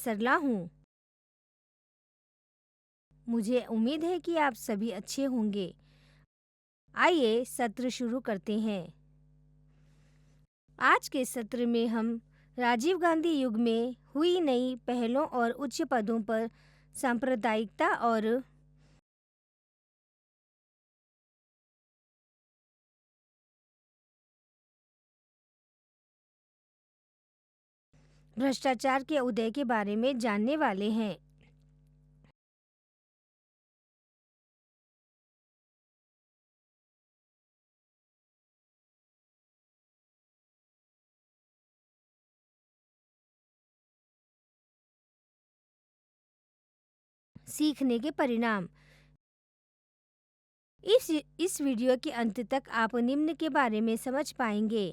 सरला हूँ। मुझे उम्मीद है कि आप सभी अच्छे होंगे। आइए सत्र शुरू करते हैं। आज के सत्र में हम राजीव गांधी युग में हुई नई पहलों और उच्च पदों पर सांप्रदायिकता और भ्रष्टाचार के उदय के बारे में जानने वाले हैं। सीखने के परिणाम। इस वीडियो के अंत तक आप निम्न के बारे में समझ पाएंगे।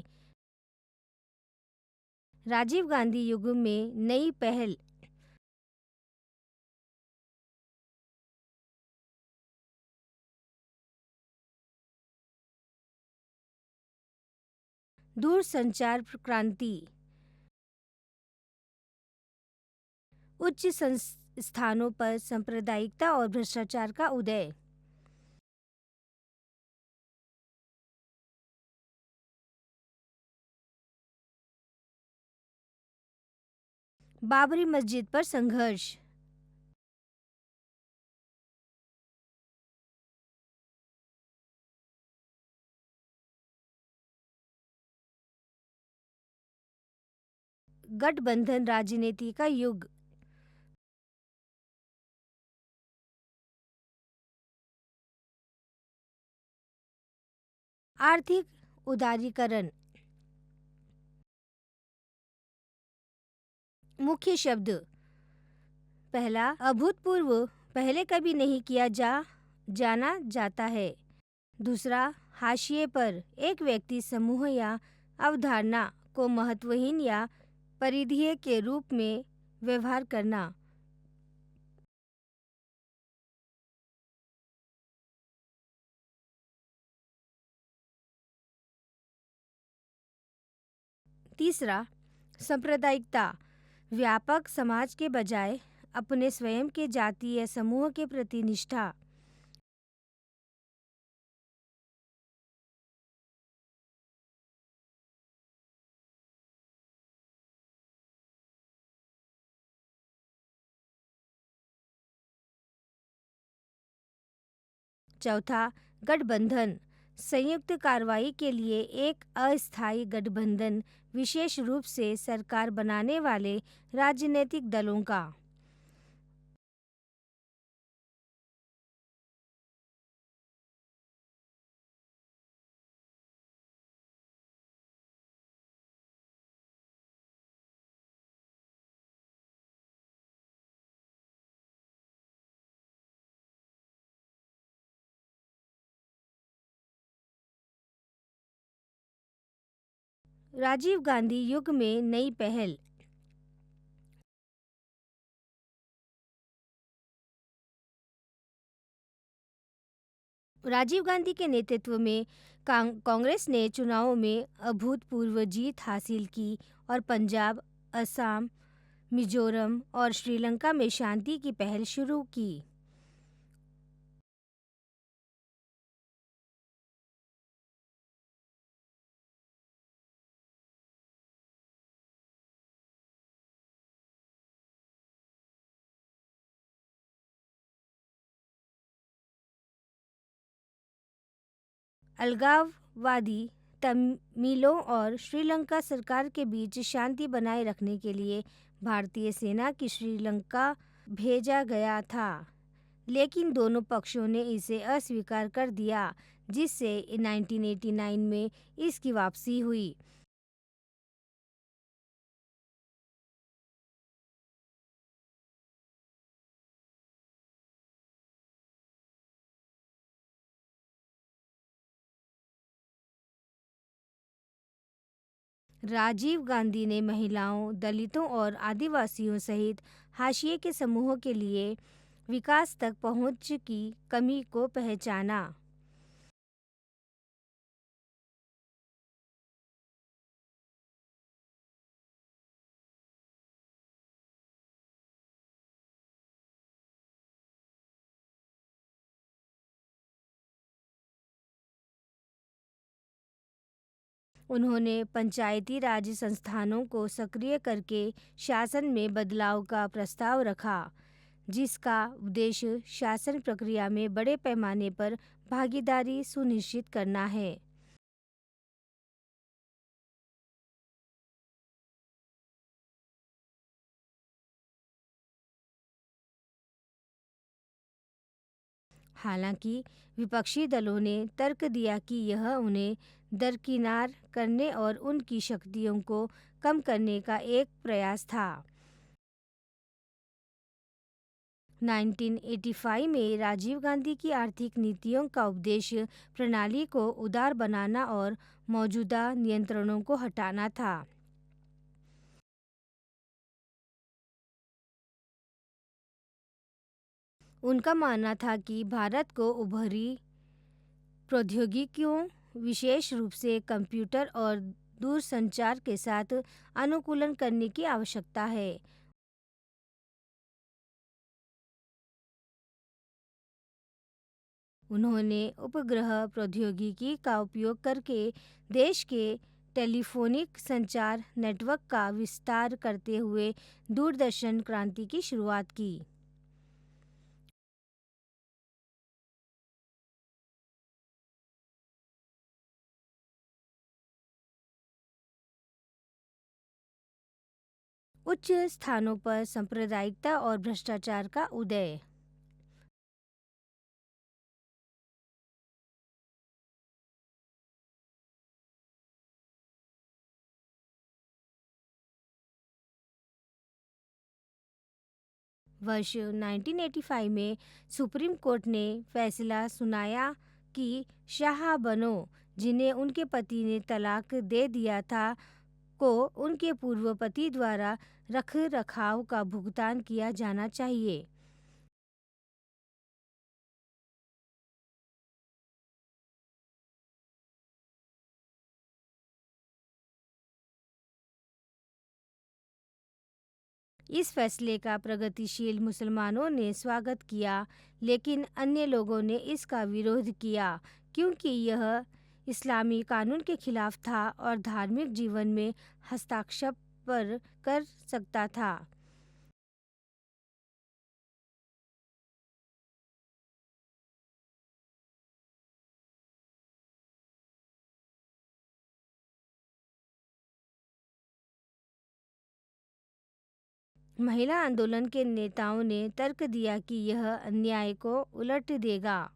राजीव गांधी युग में नई पहल। दूरसंचार क्रांति। उच्च स्थानों पर सांप्रदायिकता और भ्रष्टाचार का उदय। बाबरी मस्जिद पर संघर्ष। गठबंधन राजनीति का युग। आर्थिक उदारीकरण। मुख्य शब्द। पहला, अभूतपूर्व, पहले कभी नहीं किया जाना जाता है। दूसरा, हाशिए पर, एक व्यक्ति, समूह या अवधारणा को महत्वहीन या परिधीय के रूप में व्यवहार करना। तीसरा, सांप्रदायिकता, व्यापक समाज के बजाय अपने स्वयं के जातीय समूह के प्रति निष्ठा। चौथा, गठबंधन, संयुक्त कार्रवाई के लिए एक अस्थायी गठबंधन, विशेष रूप से सरकार बनाने वाले राजनीतिक दलों का। राजीव गांधी युग में नई पहल। राजीव गांधी के नेतृत्व में कांग्रेस ने चुनावों में अभूतपूर्व जीत हासिल की और पंजाब, असम, मिजोरम और श्रीलंका में शांति की पहल शुरू की। अलगाववादी तमिलों और श्रीलंका सरकार के बीच शांति बनाए रखने के लिए भारतीय सेना की श्रीलंका भेजा गया था, लेकिन दोनों पक्षों ने इसे अस्वीकार कर दिया, जिससे 1989 में इसकी वापसी हुई। राजीव गांधी ने महिलाओं, दलितों और आदिवासियों सहित हाशिए के समूहों के लिए विकास तक पहुंच की कमी को पहचाना। उन्होंने पंचायती राज संस्थानों को सक्रिय करके शासन में बदलाव का प्रस्ताव रखा, जिसका उद्देश्य शासन प्रक्रिया में बड़े पैमाने पर भागीदारी सुनिश्चित करना है। हालांकि विपक्षी दलों ने तर्क दिया कि यह उन्हें दरकिनार करने और उनकी शक्तियों को कम करने का एक प्रयास था। 1985 में राजीव गांधी की आर्थिक नीतियों का उद्देश्य प्रणाली को उदार बनाना और मौजूदा नियंत्रणों को हटाना था। उनका मानना था कि भारत को उभरी प्रौद्योगिकियों, विशेष रूप से कंप्यूटर और दूरसंचार के साथ अनुकूलन करने की आवश्यकता है। उन्होंने उपग्रह प्रौद्योगिकी का उपयोग करके देश के टेलीफोनिक संचार नेटवर्क का विस्तार करते हुए दूरदर्शन क्रांति की शुरुआत की। उच्च स्थानों पर सांप्रदायिकता और भ्रष्टाचार का उदय। वर्ष 1985 में सुप्रीम कोर्ट ने फैसला सुनाया कि शाह बनो, जिन्हें उनके पति ने तलाक दे दिया था, को उनके पूर्व पति द्वारा रख रखाव का भुगतान किया जाना चाहिए। इस फैसले का प्रगतिशील मुसलमानों ने स्वागत किया, लेकिन अन्य लोगों ने इसका विरोध किया क्योंकि यह इस्लामी कानून के खिलाफ था और धार्मिक जीवन में हस्तक्षेप कर सकता था। महिला आंदोलन के नेताओं ने तर्क दिया कि यह अन्याय को उलट देगा।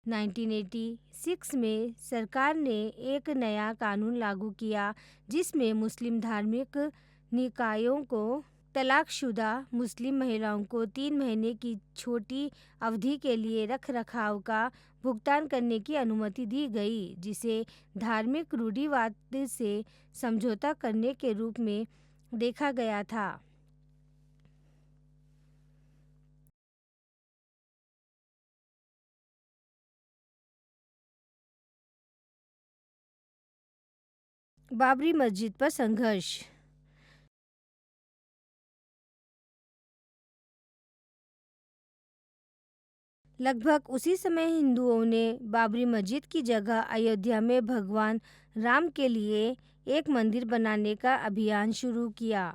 1986 में सरकार ने एक नया कानून लागू किया, जिसमें मुस्लिम धार्मिक निकायों को तलाकशुदा मुस्लिम महिलाओं को 3 महीने की छोटी अवधि के लिए रखरखाव का भुगतान करने की अनुमति दी गई, जिसे धार्मिक रूढ़िवाद से समझौता करने के रूप में देखा गया था। बाबरी मस्जिद पर संघर्ष। लगभग उसी समय हिंदुओं ने बाबरी मस्जिद की जगह अयोध्या में भगवान राम के लिए एक मंदिर बनाने का अभियान शुरू किया।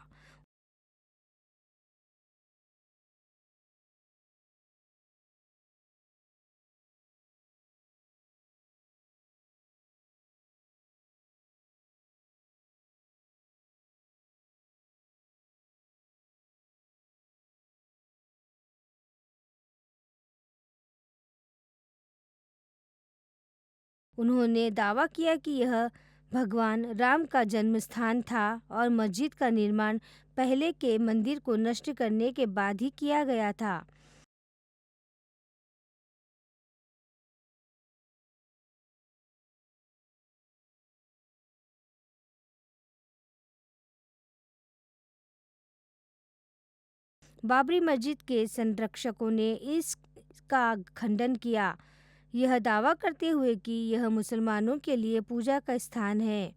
उन्होंने दावा किया कि यह भगवान राम का जन्म स्थान था और मस्जिद का निर्माण पहले के मंदिर को नष्ट करने के बाद ही किया गया था। बाबरी मस्जिद के संरक्षकों ने इसका खंडन किया, यह दावा करते हुए कि यह मुसलमानों के लिए पूजा का स्थान है।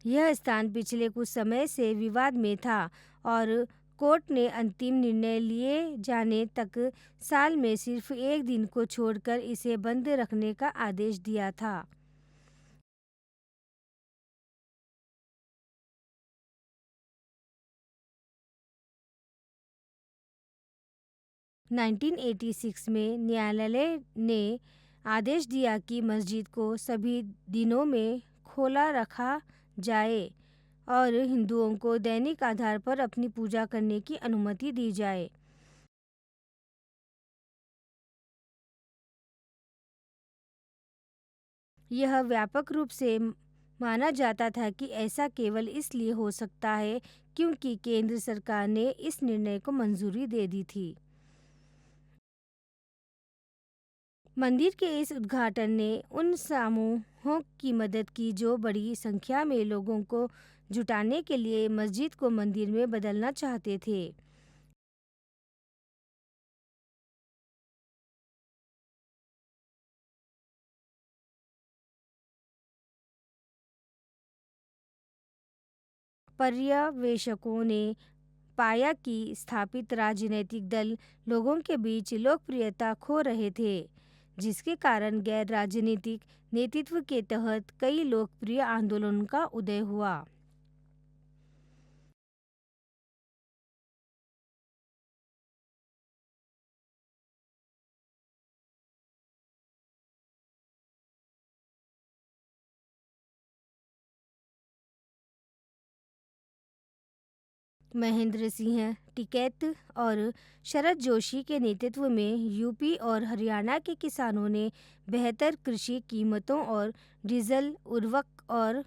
यह स्थान पिछले कुछ समय से विवाद में था और कोर्ट ने अंतिम निर्णय लिए जाने तक साल में सिर्फ एक दिन को छोड़कर इसे बंद रखने का आदेश दिया था। 1986 में न्यायालय ने आदेश दिया कि मस्जिद को सभी दिनों में खोला रखा जाए और हिंदुओं को दैनिक आधार पर अपनी पूजा करने की अनुमति दी जाए। यह व्यापक रूप से माना जाता था कि ऐसा केवल इसलिए हो सकता है क्योंकि केंद्र सरकार ने इस निर्णय को मंजूरी दे दी थी। मंदिर के इस उद्घाटन ने उन समूहों की मदद की जो बड़ी संख्या में लोगों को जुटाने के लिए मस्जिद को मंदिर में बदलना चाहते थे। पर्यवेक्षकों ने पाया कि स्थापित राजनीतिक दल लोगों के बीच लोकप्रियता खो रहे थे, जिसके कारण गैर राजनीतिक नेतृत्व के तहत कई लोकप्रिय आंदोलनों का उदय हुआ। महेंद्र सिंह टिकैत और शरद जोशी के नेतृत्व में यूपी और हरियाणा के किसानों ने बेहतर कृषि कीमतों और डीजल, उर्वरक और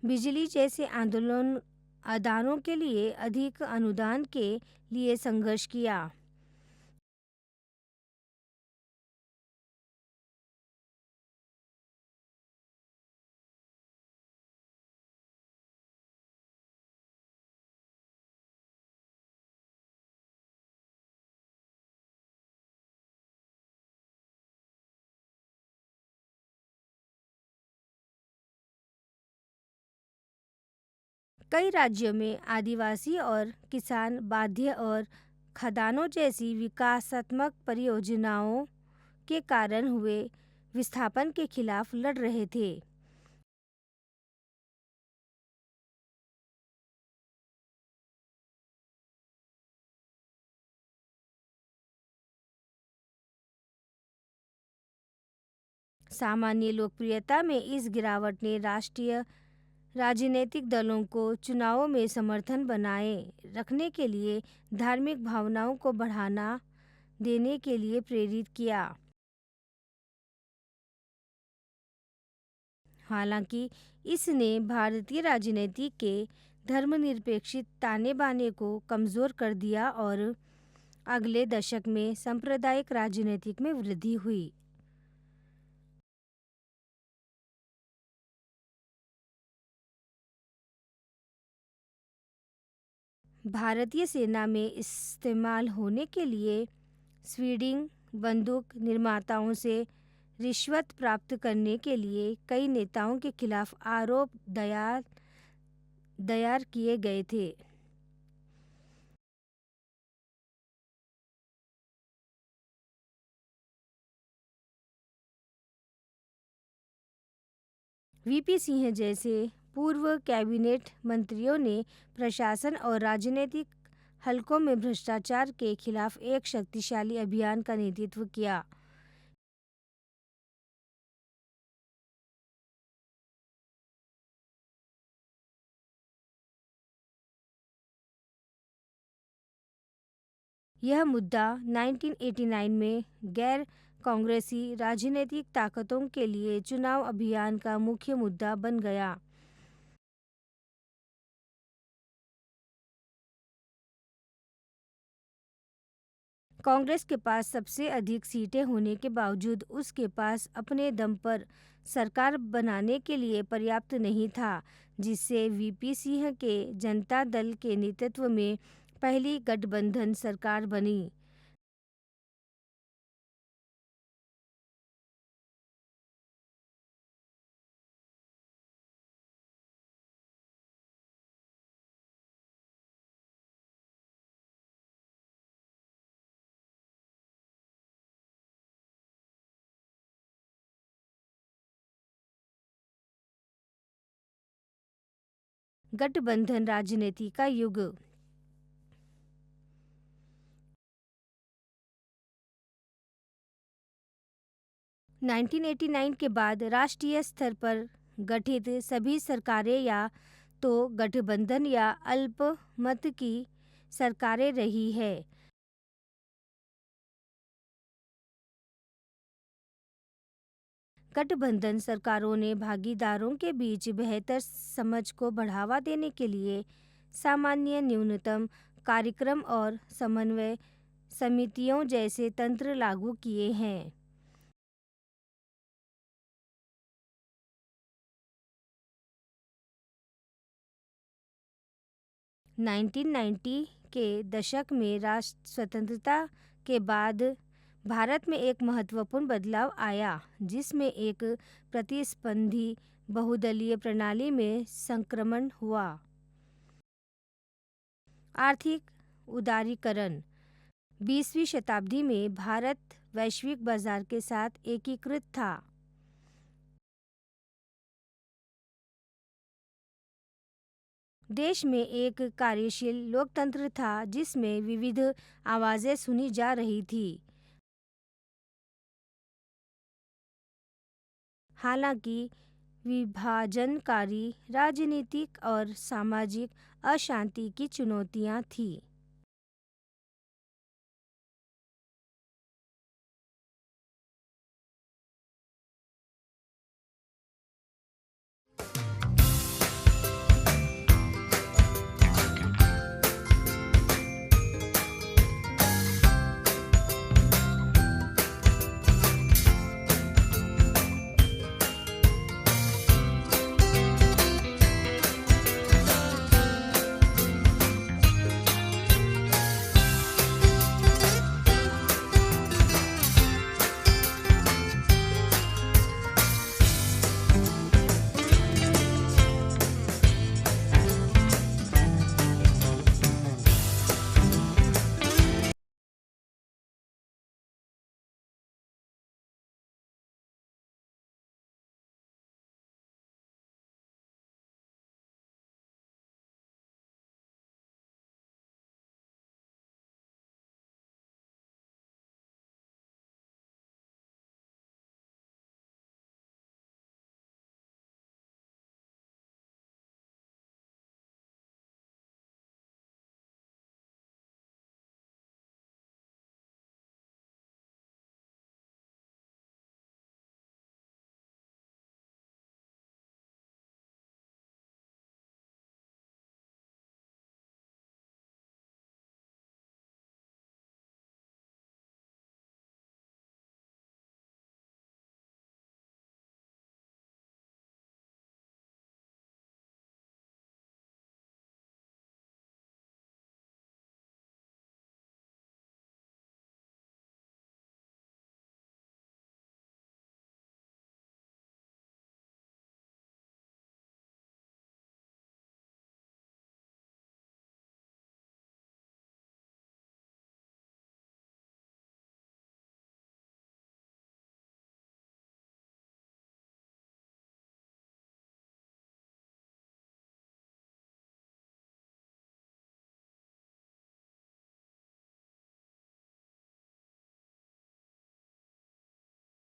बिजली जैसे आदानों के लिए अधिक अनुदान के लिए संघर्ष किया। कई राज्यों में आदिवासी और किसान बांधे और खदानों जैसी विकासात्मक परियोजनाओं के कारण हुए विस्थापन के खिलाफ लड़ रहे थे। सामान्य लोकप्रियता में इस गिरावट ने राष्ट्रीय राजनीतिक दलों को चुनावों में समर्थन बनाए रखने के लिए धार्मिक भावनाओं को बढ़ावा देने के लिए प्रेरित किया। हालांकि इसने भारतीय राजनीति के धर्मनिरपेक्ष ताने-बाने को कमजोर कर दिया और अगले दशक में सांप्रदायिक राजनीति में वृद्धि हुई। भारतीय सेना में इस्तेमाल होने के लिए स्वीडिंग बंदूक निर्माताओं से रिश्वत प्राप्त करने के लिए कई नेताओं के खिलाफ आरोप दायर किए गए थे। वीपी सिंह जैसे पूर्व कैबिनेट मंत्रियों ने प्रशासन और राजनीतिक हलकों में भ्रष्टाचार के खिलाफ एक शक्तिशाली अभियान का नेतृत्व किया। यह मुद्दा 1989 में गैर कांग्रेसी राजनीतिक ताकतों के लिए चुनाव अभियान का मुख्य मुद्दा बन गया। कांग्रेस के पास सबसे अधिक सीटें होने के बावजूद उसके पास अपने दम पर सरकार बनाने के लिए पर्याप्त नहीं था, जिससे वीपी सिंह के जनता दल के नेतृत्व में पहली गठबंधन सरकार बनी। गठबंधन राजनीति का युग। 1989 के बाद राष्ट्रीय स्तर पर गठित सभी सरकारें या तो गठबंधन या अल्पमत की सरकारें रही है। गठबंधन सरकारों ने भागीदारों के बीच बेहतर समझ को बढ़ावा देने के लिए सामान्य न्यूनतम कार्यक्रम और समन्वय समितियों जैसे तंत्र लागू किए हैं। नाइनटीन 1990 के दशक में राष्ट्र स्वतंत्रता के बाद भारत में एक महत्वपूर्ण बदलाव आया, जिसमें एक प्रतिस्पर्धी बहुदलीय प्रणाली में संक्रमण हुआ। आर्थिक उदारीकरण। 20वीं शताब्दी में भारत वैश्विक बाजार के साथ एकीकृत था। देश में एक कार्यशील लोकतंत्र था जिसमें विविध आवाजें सुनी जा रही थी। हालांकि विभाजनकारी राजनीतिक और सामाजिक अशांति की चुनौतियां थीं।